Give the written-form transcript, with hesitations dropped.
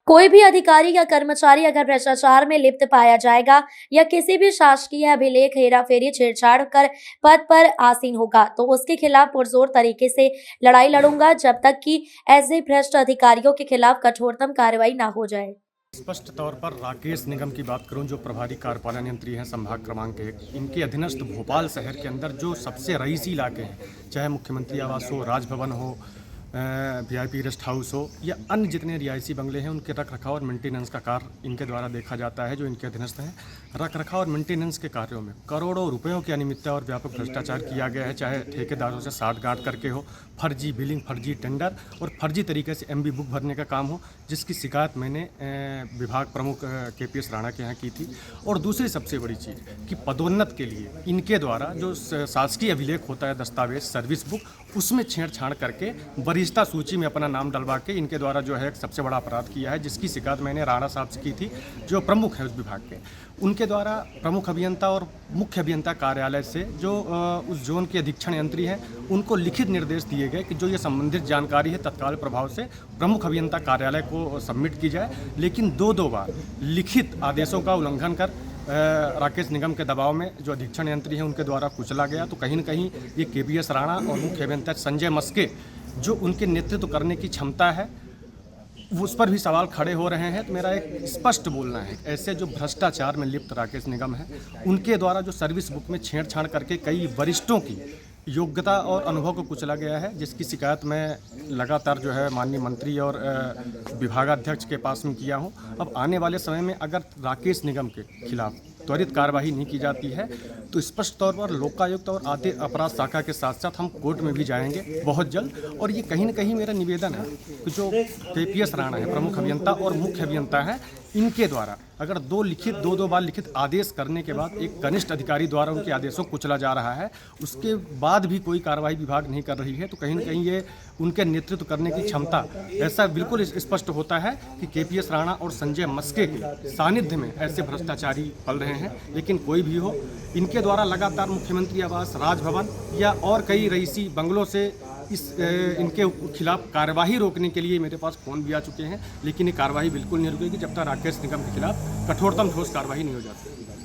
कोई भी अधिकारी या कर्मचारी अगर भ्रष्टाचार में लिप्त पाया जाएगा या किसी भी शासकीय अभिलेख हेराफेरी छेड़छाड़ कर पद पर आसीन होगा तो उसके खिलाफ पुरजोर तरीके से लड़ाई लड़ूंगा जब तक कि ऐसे भ्रष्ट अधिकारियों के खिलाफ कठोरतम कार्रवाई ना हो जाए। स्पष्ट तौर पर राकेश निगम की बात करूं, जो प्रभारी कार्यपालन यंत्री हैं संभाग क्रमांक 1, इनके अधीनस्थ भोपाल शहर के अंदर जो सबसे रईसी इलाके हैं, चाहे मुख्यमंत्री आवास हो, राजभवन हो, वीआईपी रेस्ट हाउस हो या अन्य जितने रिहायशी बंगले हैं, उनके रख रखाव और मेंटेनेंस का कार्य इनके द्वारा देखा जाता है। जो इनके अधीनस्थ हैं, रख रखाव और मेंटेनेंस के कार्यों में करोड़ों रुपयों की अनियमितता और व्यापक भ्रष्टाचार किया गया है, चाहे ठेकेदारों से साठगांठ करके हो, फर्जी बिलिंग, फर्जी टेंडर और फर्जी तरीके से एमबी बुक भरने का काम हो, जिसकी शिकायत मैंने विभाग प्रमुख केपीएस राणा के यहाँ की थी। और दूसरी सबसे बड़ी चीज़ कि पदोन्नत के लिए इनके द्वारा जो शासकीय अभिलेख होता है, दस्तावेज, सर्विस बुक, उसमें छेड़छाड़ करके वरिष्ठता सूची में अपना नाम डलवा के इनके द्वारा जो है सबसे बड़ा अपराध किया है, जिसकी शिकायत मैंने राणा साहब से की थी, जो प्रमुख है उस विभाग के। उनके द्वारा प्रमुख अभियंता और मुख्य अभियंता कार्यालय से जो उस जोन के अधीक्षण यंत्री हैं, उनको लिखित निर्देश दिए गए कि जो ये संबंधित जानकारी है तत्काल प्रभाव से प्रमुख अभियंता कार्यालय को सबमिट की जाए। लेकिन दो बार लिखित आदेशों का उल्लंघन कर राकेश निगम के दबाव में जो अधीक्षण यंत्री हैं उनके द्वारा कुचला गया। तो कहीं न कहीं ये केपीएस राणा और मुख्य अभियंता संजय मस्के, जो उनके नेतृत्व करने की क्षमता है, उस पर भी सवाल खड़े हो रहे हैं। तो मेरा एक स्पष्ट बोलना है, ऐसे जो भ्रष्टाचार में लिप्त राकेश निगम है, उनके द्वारा जो सर्विस बुक में छेड़छाड़ करके कई वरिष्ठों की योग्यता और अनुभव को कुचला गया है, जिसकी शिकायत मैं लगातार जो है माननीय मंत्री और विभागाध्यक्ष के पास में किया हूं। अब आने वाले समय में अगर राकेश निगम के खिलाफ त्वरित कार्रवाई नहीं की जाती है तो स्पष्ट तौर पर लोकायुक्त और आते अपराध शाखा के साथ साथ हम कोर्ट में भी जाएंगे बहुत जल्द। और ये कहीं न कहीं मेरा निवेदन है कि जो केपीएस राणा है, प्रमुख अभियंता और मुख्य अभियंता है, इनके द्वारा अगर दो बार लिखित आदेश करने के बाद एक कनिष्ठ अधिकारी द्वारा उनके आदेशों को कुचला जा रहा है, उसके बाद भी कोई कार्रवाई विभाग नहीं कर रही है, तो कहीं न कहीं ये उनके नेतृत्व करने की क्षमता, ऐसा बिल्कुल स्पष्ट होता है कि केपीएस राणा और संजय मस्के के सानिध्य में ऐसे भ्रष्टाचारी पल रहे हैं। लेकिन कोई भी हो, इनके द्वारा लगातार मुख्यमंत्री आवास, राजभवन या और कई रईसी बंगलों से इनके खिलाफ कार्यवाही रोकने के लिए मेरे पास फ़ोन भी आ चुके हैं। लेकिन ये कार्रवाई बिल्कुल नहीं रुकेगी जब तक राकेश निगम के खिलाफ कठोरतम ठोस कार्रवाई नहीं हो जाती।